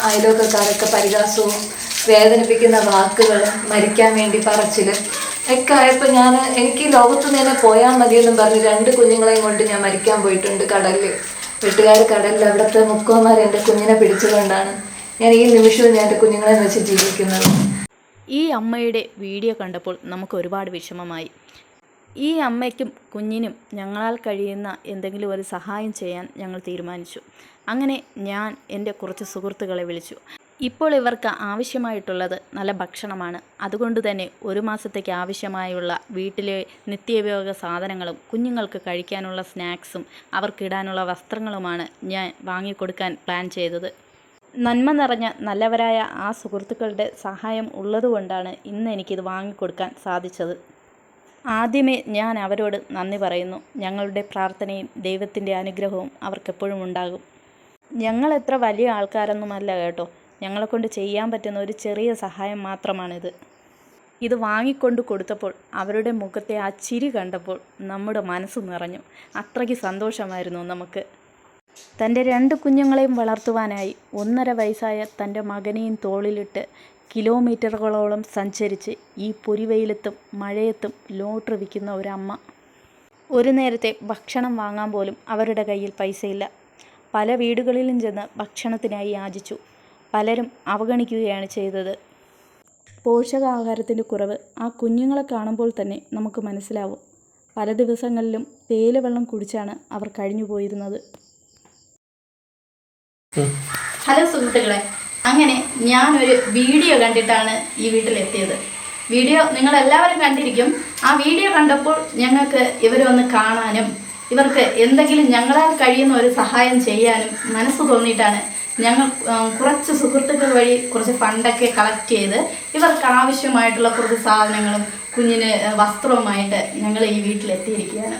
അയലോക്കക്കാരൊക്കെ പരിഹാസവും വേദനിപ്പിക്കുന്ന വാക്കുകളും മരിക്കാൻ വേണ്ടി പറച്ചിലും ഒക്കെ ആയപ്പോൾ എനിക്ക് ലോകത്ത് തന്നെ പോയാൽ മതിയെന്നും പറഞ്ഞ് 2 കുഞ്ഞുങ്ങളെയും കൊണ്ട് ഞാൻ മരിക്കാൻ പോയിട്ടുണ്ട് കടലിൽ. വീട്ടുകാർ കടലിൽ അവിടുത്തെ മുക്കുവന്മാർ എൻ്റെ കുഞ്ഞിനെ പിടിച്ചതുകൊണ്ടാണ് ഞാൻ ഈ നിമിഷവും ഞാൻ എൻ്റെ കുഞ്ഞുങ്ങളെ വെച്ച് ജീവിക്കുന്നത്. ഈ അമ്മയുടെ വീഡിയോ കണ്ടപ്പോൾ നമുക്ക് ഒരുപാട് വിഷമമായി. ഈ അമ്മയ്ക്കും കുഞ്ഞിനും ഞങ്ങളാൽ കഴിയുന്ന എന്തെങ്കിലും ഒരു സഹായം ചെയ്യാൻ ഞങ്ങൾ തീരുമാനിച്ചു. അങ്ങനെ ഞാൻ എൻ്റെ കുറച്ച് സുഹൃത്തുക്കളെ വിളിച്ചു. ഇപ്പോൾ ഇവർക്ക് ആവശ്യമായിട്ടുള്ളത് നല്ല ഭക്ഷണമാണ്. അതുകൊണ്ട് തന്നെ 1 മാസത്തേക്ക് ആവശ്യമായുള്ള വീട്ടിലെ നിത്യോപയോഗ സാധനങ്ങളും കുഞ്ഞുങ്ങൾക്ക് കഴിക്കാനുള്ള സ്നാക്സും അവർക്കിടാനുള്ള വസ്ത്രങ്ങളുമാണ് ഞാൻ വാങ്ങിക്കൊടുക്കാൻ പ്ലാൻ ചെയ്തത്. നന്മ നിറഞ്ഞ നല്ലവരായ ആ സുഹൃത്തുക്കളുടെ സഹായം ഉള്ളതുകൊണ്ടാണ് ഇന്ന് എനിക്കിത് വാങ്ങിക്കൊടുക്കാൻ സാധിച്ചത്. ആദ്യമേ ഞാൻ അവരോട് നന്ദി പറയുന്നു. ഞങ്ങളുടെ പ്രാർത്ഥനയും ദൈവത്തിൻ്റെ അനുഗ്രഹവും അവർക്കെപ്പോഴും ഉണ്ടാകും. ഞങ്ങൾ എത്ര വലിയ ആൾക്കാരൊന്നുമല്ല കേട്ടോ. ഞങ്ങളെക്കൊണ്ട് ചെയ്യാൻ പറ്റുന്ന ഒരു ചെറിയ സഹായം മാത്രമാണിത്. ഇത് വാങ്ങിക്കൊണ്ട് കൊടുത്തപ്പോൾ അവരുടെ മുഖത്തെ ആ ചിരി കണ്ടപ്പോൾ നമ്മുടെ മനസ്സ് നിറഞ്ഞു. അത്രയ്ക്ക് സന്തോഷമായിരുന്നു നമുക്ക്. തൻ്റെ 2 കുഞ്ഞുങ്ങളെയും വളർത്തുവാനായി 1.5 വയസ്സായ തൻ്റെ മകനെയും തോളിലിട്ട് കിലോമീറ്ററുകളോളം സഞ്ചരിച്ച് ഈ പൊരിവെയിലത്തും മഴയത്തും ലോട്ടറി വിൽക്കുന്ന ഒരമ്മ. ഒരു നേരത്തെ ഭക്ഷണം വാങ്ങാൻ പോലും അവരുടെ കയ്യിൽ പൈസയില്ല. പല വീടുകളിലും ചെന്ന് ഭക്ഷണത്തിനായി യാചിച്ചു. പലരും അവഗണിക്കുകയാണ് ചെയ്തത്. പോഷകാഹാരത്തിൻ്റെ കുറവ് ആ കുഞ്ഞുങ്ങളെ കാണുമ്പോൾ തന്നെ നമുക്ക് മനസ്സിലാവും. പല ദിവസങ്ങളിലും തേയിലവെള്ളം കുടിച്ചാണ് അവർ കഴിഞ്ഞു പോയിരുന്നത്. ഹലോ സുഹൃത്തുക്കളെ, അങ്ങനെ ഞാനൊരു വീഡിയോ കണ്ടിട്ടാണ് ഈ വീട്ടിലെത്തിയത്. വീഡിയോ നിങ്ങളെല്ലാവരും കണ്ടിരിക്കും. ആ വീഡിയോ കണ്ടപ്പോൾ ഞങ്ങൾക്ക് ഇവരെ ഒന്ന് കാണാനും ഇവർക്ക് എന്തെങ്കിലും ഞങ്ങളാൽ കഴിയുന്ന ഒരു സഹായം ചെയ്യാനും മനസ്സ് തോന്നിയിട്ടാണ് ഞങ്ങൾ കുറച്ച് സുഹൃത്തുക്കൾ വഴി കുറച്ച് ഫണ്ടൊക്കെ കളക്ട് ചെയ്ത് ഇവർക്ക് ആവശ്യമായിട്ടുള്ള കുറച്ച് സാധനങ്ങളും കുഞ്ഞിന് വസ്ത്രവുമായിട്ട് ഞങ്ങൾ ഈ വീട്ടിലെത്തിയിരിക്കുകയാണ്.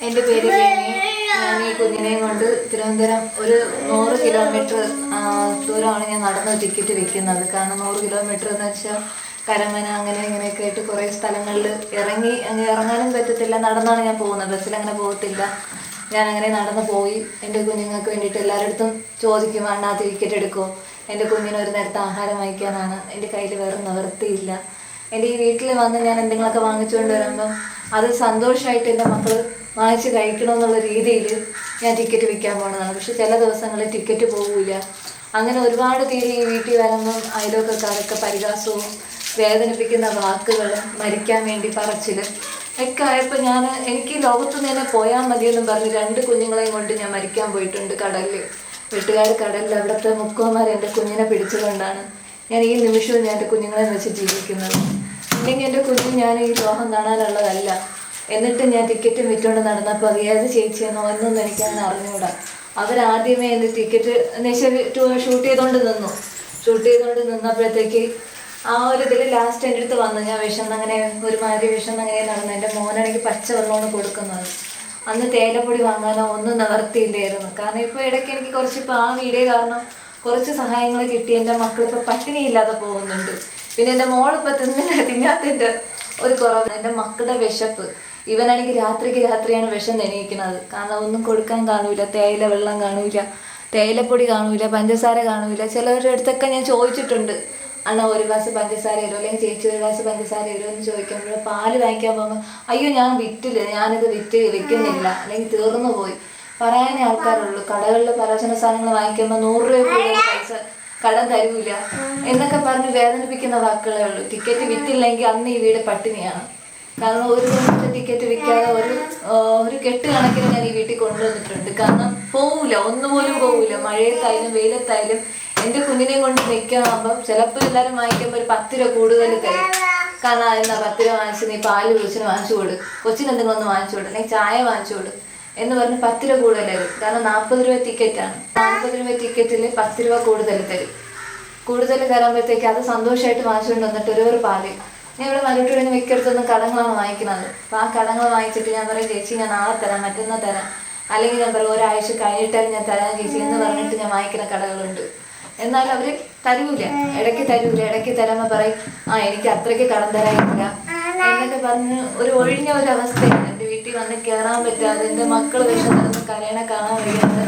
എൻ്റെ പേര് വേണി. ഞാൻ ഈ കുഞ്ഞിനെയും കൊണ്ട് തിരുവനന്തപുരം ഒരു 100 കിലോമീറ്റർ ദൂരമാണ് ഞാൻ നടന്ന് ടിക്കറ്റ് വിൽക്കുന്നത്. കാരണം 100 കിലോമീറ്റർ എന്ന് വെച്ചാൽ കരമന അങ്ങനെ ഇങ്ങനെയൊക്കെ ആയിട്ട് കുറേ സ്ഥലങ്ങളിൽ ഇറങ്ങാനും പറ്റത്തില്ല. നടന്നാണ് ഞാൻ പോകുന്നത്, ബസ്സിലങ്ങനെ പോകത്തില്ല. ഞാൻ അങ്ങനെ നടന്ന് പോയി എൻ്റെ കുഞ്ഞുങ്ങൾക്ക് വേണ്ടിയിട്ട് എല്ലാവരുടെ അടുത്തും ചോദിക്കും, അണ്ണാ ടിക്കറ്റ് എടുക്കുമോ, എൻ്റെ കുഞ്ഞിന് ഒരു നേരത്തെ ആഹാരം വാങ്ങിക്കാനാണ്. എൻ്റെ കയ്യിൽ വേറെ നിവൃത്തിയില്ല. എൻ്റെ ഈ വീട്ടിൽ വന്ന് ഞാൻ എന്തെങ്കിലുമൊക്കെ വാങ്ങിച്ചുകൊണ്ട് വരുമ്പം അത് സന്തോഷമായിട്ട് എൻ്റെ മക്കൾ വാങ്ങിച്ച് കഴിക്കണമെന്നുള്ള രീതിയിൽ ഞാൻ ടിക്കറ്റ് വിൽക്കാൻ പോകുന്നതാണ്. പക്ഷെ ചില ദിവസങ്ങളിൽ ടിക്കറ്റ് പോകില്ല. അങ്ങനെ ഒരുപാട് പേര് ഈ വീട്ടിൽ വരുമ്പം അയലോക്കക്കാരൊക്കെ പരിഹാസവും വേദനിപ്പിക്കുന്ന വാക്കുകളും മരിക്കാൻ വേണ്ടി പറച്ചിലും ഒക്കെ ആയപ്പോൾ എനിക്ക് ലോകത്ത് തന്നെ പോയാൽ മതിയെന്നും പറഞ്ഞ് 2 കുഞ്ഞുങ്ങളെയും കൊണ്ട് ഞാൻ മരിക്കാൻ പോയിട്ടുണ്ട് കടലിൽ. വീട്ടുകാർ കടലിൽ അവിടുത്തെ മുക്കുവന്മാർ എൻ്റെ കുഞ്ഞിനെ പിടിച്ചതുകൊണ്ടാണ് ഞാൻ ഈ നിമിഷവും ഞാൻ എൻ്റെ കുഞ്ഞുങ്ങളെ വെച്ച് ജീവിക്കുന്നത്. ഇല്ലെങ്കിൽ എൻ്റെ കുഞ്ഞ് ഞാൻ ഈ ലോകം കാണാനുള്ളതല്ല. എന്നിട്ട് ഞാൻ ടിക്കറ്റ് വിറ്റുകൊണ്ട് നടന്നപ്പോൾ അത് ഏത് ചേച്ചിയെന്നോ എന്നൊന്നും എനിക്കങ്ങനെ അറിഞ്ഞുകൂടാ. അവരാദ്യമേ എൻ്റെ ടിക്കറ്റ് ഷൂട്ട് ചെയ്തുകൊണ്ട് നിന്നപ്പോഴത്തേക്ക് ആ ഒരു ഇതിൽ ലാസ്റ്റ് എൻ്റെ അടുത്ത് വന്നു. ഞാൻ വിഷന്നങ്ങനെ ഒരുമാതിരി വിഷന്നങ്ങനെ നടന്നു. എൻ്റെ മോനാണെങ്കിൽ പച്ചവെള്ളമാണ് കൊടുക്കുന്നത്. അന്ന് തേയിലപ്പൊടി വാങ്ങാനോ ഒന്നും നിവർത്തിയില്ലായിരുന്നു. കാരണം ഇപ്പോൾ ഇടയ്ക്ക് എനിക്ക് കുറച്ചിപ്പോൾ ആ വീഡിയോ കാരണം കുറച്ച് സഹായങ്ങൾ കിട്ടി. എൻ്റെ മക്കളിപ്പോൾ പട്ടിണിയില്ലാതെ പോകുന്നുണ്ട്. പിന്നെ എൻ്റെ മോളിപ്പോൾ തിന്നാത്തതിൻ്റെ ഒരു കുറവ്. എൻ്റെ മക്കളുടെ വിശപ്പ്, ഇവനാണെങ്കിൽ രാത്രിയാണ് വിഷം എണീക്കുന്നത്. കാരണം ഒന്നും കൊടുക്കാൻ കാണൂല, തേയില വെള്ളം കാണൂല, തേയിലപ്പൊടി കാണൂല, പഞ്ചസാര കാണൂല. ചിലവരുടെ അടുത്തൊക്കെ ഞാൻ ചോദിച്ചിട്ടുണ്ട്, അണ്ണാ 1 ഗ്ലാസ് പഞ്ചസാര തരുമോ, അല്ലെങ്കിൽ ചേച്ചി 1 ഗ്ലാസ് പഞ്ചസാര തരുമോ എന്ന് ചോദിക്കുമ്പോൾ പാല് വാങ്ങിക്കാൻ പോകുമ്പോൾ അയ്യോ ഞാൻ വിറ്റില്ല, ഞാനിത് വിൽക്കുന്നില്ല, അല്ലെങ്കിൽ തീർന്നു പോയി പറയാനേ ആൾക്കാരുള്ളൂ. കടകളിൽ പലചരക്ക് സാധനങ്ങൾ വാങ്ങിക്കുമ്പോൾ 100 രൂപ കൂടുതൽ പൈസ കടം തരൂല എന്നൊക്കെ പറഞ്ഞ് വേദനിപ്പിക്കുന്ന വാക്കുകളേ ഉള്ളൂ. ടിക്കറ്റ് വിറ്റില്ലെങ്കിൽ അന്ന് ഈ വീട് പട്ടിണിയാണ്. കാരണം ഒരു ദിവസത്തെ ടിക്കറ്റ് വിൽക്കാതെ ഒരു കെട്ട് കണക്കിന് ഞാൻ ഈ വീട്ടിൽ കൊണ്ടുവന്നിട്ടുണ്ട്. കാരണം പോവില്ല, ഒന്നുപോലും പോവില്ല. മഴയത്തായാലും വെയിലത്തായാലും എൻ്റെ കുഞ്ഞിനെ കൊണ്ട് നിൽക്കാകുമ്പം ചിലപ്പോൾ എല്ലാവരും വാങ്ങിക്കുമ്പോൾ ഒരു 10 രൂപ കൂടുതൽ തരും. കാരണം അതിനാ 10 രൂപ വാങ്ങിച്ച് നീ പാല് കൊച്ചിന് വാങ്ങിച്ചു കൊടു, കൊച്ചിന് എന്തെങ്കിലും ഒന്ന് വാങ്ങിച്ചു കൊടു, അല്ലെങ്കിൽ ചായ വാങ്ങിച്ചു കൊടു എന്ന് പറഞ്ഞ് 10 രൂപ കൂടുതൽ തരും. കാരണം 40 രൂപ ടിക്കറ്റാണ്. 40 രൂപ ടിക്കറ്റിൽ 10 രൂപ കൂടുതൽ തരും. കൂടുതൽ തരുമ്പോഴത്തേക്ക് അത് സന്തോഷമായിട്ട് വാങ്ങിച്ചുകൊണ്ട് വന്നിട്ട് ഒരു പാല് ഞാൻ ഇവിടെ മരുട്ടൂടെ മിക്കടുത്തൊന്നും കടങ്ങളാണ് വാങ്ങിക്കുന്നത്. അപ്പോൾ ആ കടങ്ങൾ വാങ്ങിച്ചിട്ട് ഞാൻ പറയും ചേച്ചി ഞാൻ നാളെ തരാം, മറ്റന്നാൾ തരാം, അല്ലെങ്കിൽ ഞാൻ പറയും ഒരാഴ്ച കഴിഞ്ഞിട്ടാലും ഞാൻ തരാം ചേച്ചി എന്ന് പറഞ്ഞിട്ട് ഞാൻ വാങ്ങിക്കുന്ന കടകളുണ്ട്. എന്നാൽ അവർ തരൂല, ഇടയ്ക്ക് തരുമ്പോൾ പറയും എനിക്ക് അത്രയ്ക്ക് കടം തരാനില്ല എന്നൊക്കെ പറഞ്ഞ് ഒരു ഒഴിഞ്ഞ ഒരു അവസ്ഥയാണ്. എൻ്റെ വീട്ടിൽ വന്ന് കയറാൻ പറ്റാതെ, എൻ്റെ മക്കൾ വിഷമൊന്നും കരയണ കാണാൻ വയ്യാതെ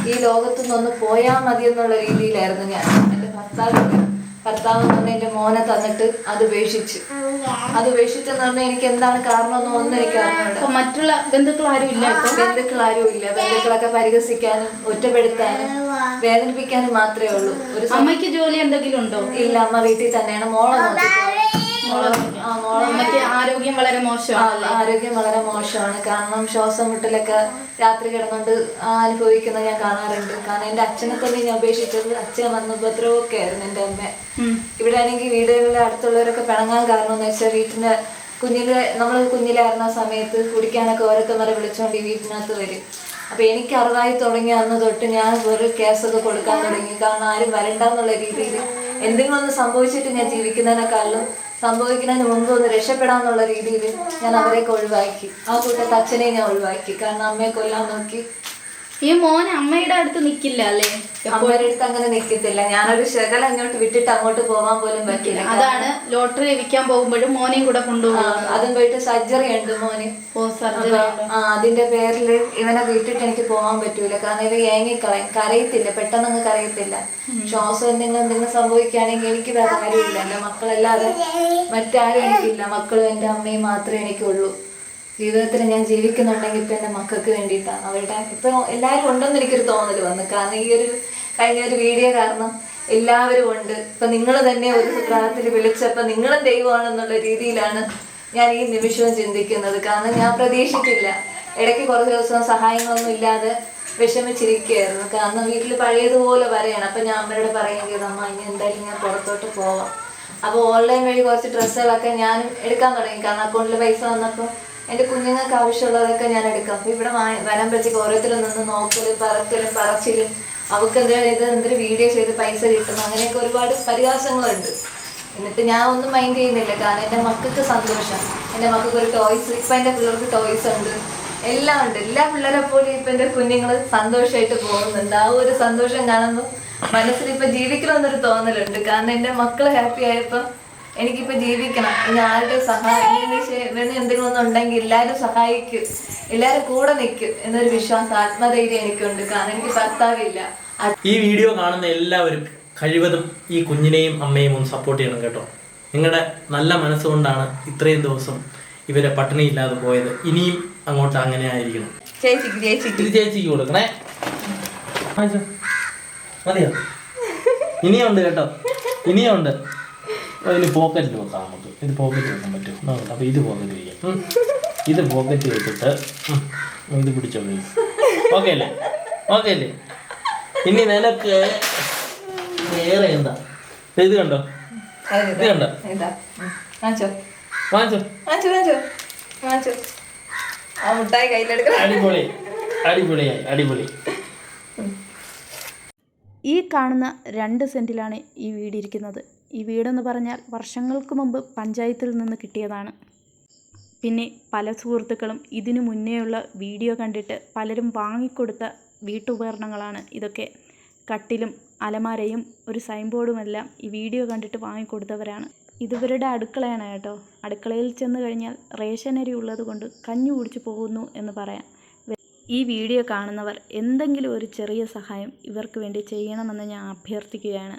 ഈ ലോകത്തു നിന്നൊന്ന് പോയാൽ മതി എന്നുള്ള രീതിയിലായിരുന്നു ഞാൻ. എൻ്റെ ഭർത്താവ് എന്ന് പറഞ്ഞാൽ എൻ്റെ മോനെ തന്നിട്ട് അത് ഉപേക്ഷിച്ചെന്ന് പറഞ്ഞാൽ എനിക്ക് എന്താണ് കാരണമെന്ന് ഒന്നും എനിക്ക് അറിഞ്ഞൂടാ. മറ്റുള്ള ബന്ധുക്കളാരും ഇല്ല? ബന്ധുക്കളൊക്കെ പരിഹസിക്കാനും ഒറ്റപ്പെടുത്താനും വേദനിപ്പിക്കാനും മാത്രമേ ഉള്ളൂ. അമ്മയ്ക്ക് ജോലി എന്തെങ്കിലും ഉണ്ടോ? ഇല്ല, അമ്മ വീട്ടിൽ തന്നെയാണ്. മോളെ ആരോഗ്യം വളരെ മോശമാണ്. ആരോഗ്യം വളരെ മോശമാണ്. കാരണം ശ്വാസം മുട്ടലൊക്കെ രാത്രി കിടന്നുകൊണ്ട് അനുഭവിക്കുന്നത് ഞാൻ കാണാറുണ്ട്. കാരണം എൻ്റെ അച്ഛനെ തന്നെ ഞാൻ ഉപേക്ഷിച്ചത് അച്ഛൻ വന്ന ഉപദ്രവമൊക്കെ ആയിരുന്നു എൻ്റെ അമ്മ. ഇവിടെ ആണെങ്കിൽ വീടുകളിലെ അടുത്തുള്ളവരൊക്കെ പിണങ്ങാൻ കാരണം എന്ന് വെച്ചാൽ നമ്മൾ കുഞ്ഞിലായിരുന്ന സമയത്ത് കുടിക്കാനൊക്കെ ഓരോരുത്തന്മാരെ വിളിച്ചുകൊണ്ട് ഈ വീട്ടിനകത്ത് വരും. അപ്പൊ എനിക്ക് അറിവായി തുടങ്ങിയ അന്ന് തൊട്ട് ഞാൻ ഒരു കേസൊക്കെ കൊടുക്കാൻ തുടങ്ങി. കാരണം ആരും വരണ്ടെന്നുള്ള രീതിയിൽ എന്തെങ്കിലും ഒന്ന് സംഭവിച്ചിട്ട് ഞാൻ ജീവിക്കുന്നതിനേക്കാളും സംഭവിക്കുന്നതിന് മുമ്പ് ഒന്ന് രക്ഷപ്പെടാന്നുള്ള രീതിയിൽ ഞാൻ അവരെയൊക്കെ ഒഴിവാക്കി. ആ കൂട്ടത്തെ അച്ഛനെ ഞാൻ ഒഴിവാക്കി. കാരണം അമ്മയെ കൊല്ലാൻ നോക്കി. ഈ മോൻ അമ്മയുടെ അടുത്ത് നിൽക്കില്ല അല്ലേ? അമ്മയുടെ അടുത്ത് അങ്ങനെ നിൽക്കത്തില്ല. ഞാനൊരു ശകലം അങ്ങോട്ട് വിട്ടിട്ട് അങ്ങോട്ട് പോകാൻ പോലും പറ്റില്ല. അതാണ് ലോട്ടറി ലഭിക്കാൻ പോകുമ്പോഴും മോനെയും കൂടെ കൊണ്ടുപോകും. അതും പോയിട്ട് സർജറി ഉണ്ട് മോന്. അതിന്റെ പേരിൽ ഇവനെ വിട്ടിട്ട് എനിക്ക് പോകാൻ പറ്റൂല. കാരണം ഇവ കരയത്തില്ല, പെട്ടെന്ന് അങ്ങ് കരയത്തില്ല. ശ്വാസം എന്തെങ്കിലും സംഭവിക്കുകയാണെങ്കിൽ എനിക്ക് വേറെ ആരുമില്ല. എൻ്റെ മക്കളല്ലാതെ മറ്റാരും എനിക്കില്ല. മക്കളും എൻ്റെ അമ്മയും മാത്രമേ എനിക്കുള്ളൂ. ജീവിതത്തിൽ ഞാൻ ജീവിക്കുന്നുണ്ടെങ്കിൽ ഇപ്പം എൻ്റെ മക്കൾക്ക് വേണ്ടിയിട്ടാണ്. അവരുടെ ഇപ്പം എല്ലാവരും ഉണ്ടെന്ന് എനിക്കൊരു തോന്നൽ വന്നു. കാരണം കഴിഞ്ഞ ഒരു വീഡിയോ കാരണം എല്ലാവരും ഉണ്ട്. ഇപ്പം നിങ്ങൾ തന്നെ ഒരു പ്രായത്തിൽ വിളിച്ചപ്പോൾ നിങ്ങളും ദൈവമാണെന്നുള്ള രീതിയിലാണ് ഞാൻ ഈ നിമിഷവും ചിന്തിക്കുന്നത്. കാരണം ഞാൻ പ്രതീക്ഷിച്ചില്ല. ഇടയ്ക്ക് കുറച്ച് ദിവസം സഹായങ്ങളൊന്നും ഇല്ലാതെ വിഷമിച്ചിരിക്കുകയായിരുന്നു. കാരണം വീട്ടിൽ പഴയതുപോലെ വരെയാണ്. അപ്പം ഞാൻ അമ്മയോട് പറയുകയും അമ്മ ഇനി എന്തായാലും ഞാൻ പുറത്തോട്ട് പോവാം. അപ്പോൾ ഓൺലൈൻ വഴി കുറച്ച് ഡ്രസ്സുകളൊക്കെ ഞാനും എടുക്കാൻ തുടങ്ങി. കാരണം അക്കൗണ്ടിൽ പൈസ വന്നപ്പോൾ എൻ്റെ കുഞ്ഞുങ്ങൾക്ക് ആവശ്യമുള്ളതൊക്കെ ഞാൻ എടുക്കാം. അപ്പോൾ ഇവിടെ വരുമ്പോഴത്തേക്ക് ഓരോരുത്തരും നിന്ന് നോക്കലും പറച്ചിലും അവർക്ക് എന്തൊരു വീഡിയോ ചെയ്ത് പൈസ കിട്ടുന്നു, അങ്ങനെയൊക്കെ ഒരുപാട് പരിഹാസങ്ങളുണ്ട്. എന്നിട്ട് ഞാൻ ഒന്നും മൈൻഡ് ചെയ്യുന്നില്ല. കാരണം എൻ്റെ മക്കൾക്ക് സന്തോഷം. എൻ്റെ മക്കൾക്ക് ഒരു ടോയ്സ്, ഇപ്പം എൻ്റെ പിള്ളേർക്ക് ടോയ്സ് ഉണ്ട്, എല്ലാം ഉണ്ട്. എല്ലാ പിള്ളേരെ പോലും ഇപ്പം എൻ്റെ കുഞ്ഞുങ്ങൾ സന്തോഷമായിട്ട് പോകുന്നുണ്ട്. ആ ഒരു സന്തോഷം കാണുമ്പോൾ മനസ്സിൽ ഇപ്പം ജീവിക്കണമെന്നൊരു തോന്നലുണ്ട്. കാരണം എൻ്റെ മക്കൾ ഹാപ്പി ആയപ്പോൾ എനിക്കിപ്പോൾ ജീവിക്കണം. ഇനി ആരുടെ സഹായം എന്തെങ്കിലും ഒന്നും ഉണ്ടെങ്കിൽ എല്ലാവരും സഹായിക്കും, എല്ലാവരും കൂടെ നിൽക്കും എന്നൊരു വിശ്വാസം, ആത്മധൈര്യം എനിക്കുണ്ട്. കാരണം എനിക്ക് ഭർത്താവില്ല. ഈ വീഡിയോ കാണുന്ന എല്ലാവരും കഴിവതും ഈ കുഞ്ഞിനെയും അമ്മയും ഒന്ന് സപ്പോർട്ട് ചെയ്യണം കേട്ടോ. നിങ്ങളുടെ നല്ല മനസ്സുകൊണ്ടാണ് ഇത്രയും ദിവസം ഇവരെ പട്ടിണി ഇല്ലാതെ പോയത്. ഇനിയും അങ്ങോട്ട് അങ്ങനെ ആയിരിക്കണം. ചേച്ചിക്ക് കൊടുക്കണേ. മതിയോ? ഇനിയുണ്ട് കേട്ടോ, ഇനിയുണ്ട്. ഇതിന് പോക്കറ്റിൽ വെക്കാം. നമുക്ക് ഇത് പോക്കറ്റ് വെക്കാൻ പറ്റും. അപ്പോൾ ഇത് പോക്കറ്റ് വയ്ക്കാം. ഇത് പോക്കറ്റ് വെച്ചിട്ട് ഇത് പിടിച്ചോ. ഓക്കെ അല്ലേ? ഓക്കെ അല്ലേ? ഇനി നിനക്ക് വേറെ എന്താ? ഇത് കണ്ടോ, ഇത് കണ്ടോ? അടിപൊളി, അടിപൊളിയായി, അടിപൊളി. ഈ കാണുന്ന 2 സെൻറ്റിലാണ് ഈ വീടിരിക്കുന്നത്. ഈ വീടെന്ന് പറഞ്ഞാൽ വർഷങ്ങൾക്ക് മുമ്പ് പഞ്ചായത്തിൽ നിന്ന് കിട്ടിയതാണ്. പിന്നെ പല സുഹൃത്തുക്കളും ഇതിനു മുന്നേയുള്ള വീഡിയോ കണ്ടിട്ട് പലരും വാങ്ങിക്കൊടുത്ത വീട്ടുപകരണങ്ങളാണ് ഇതൊക്കെ. കട്ടിലും അലമാരയും ഒരു സൈൻ ബോർഡുമെല്ലാം ഈ വീഡിയോ കണ്ടിട്ട് വാങ്ങിക്കൊടുത്തവരാണ്. ഇതിവരുടെ അടുക്കളയാണ് കേട്ടോ. അടുക്കളയിൽ ചെന്ന് കഴിഞ്ഞാൽ റേഷൻ അരി ഉള്ളത് കൊണ്ട് കഞ്ഞി കുടിച്ചു പോകുന്നു എന്ന് പറയാം. ഈ വീഡിയോ കാണുന്നവർ എന്തെങ്കിലും ഒരു ചെറിയ സഹായം ഇവർക്ക് വേണ്ടി ചെയ്യണമെന്ന് ഞാൻ അഭ്യർത്ഥിക്കുകയാണ്.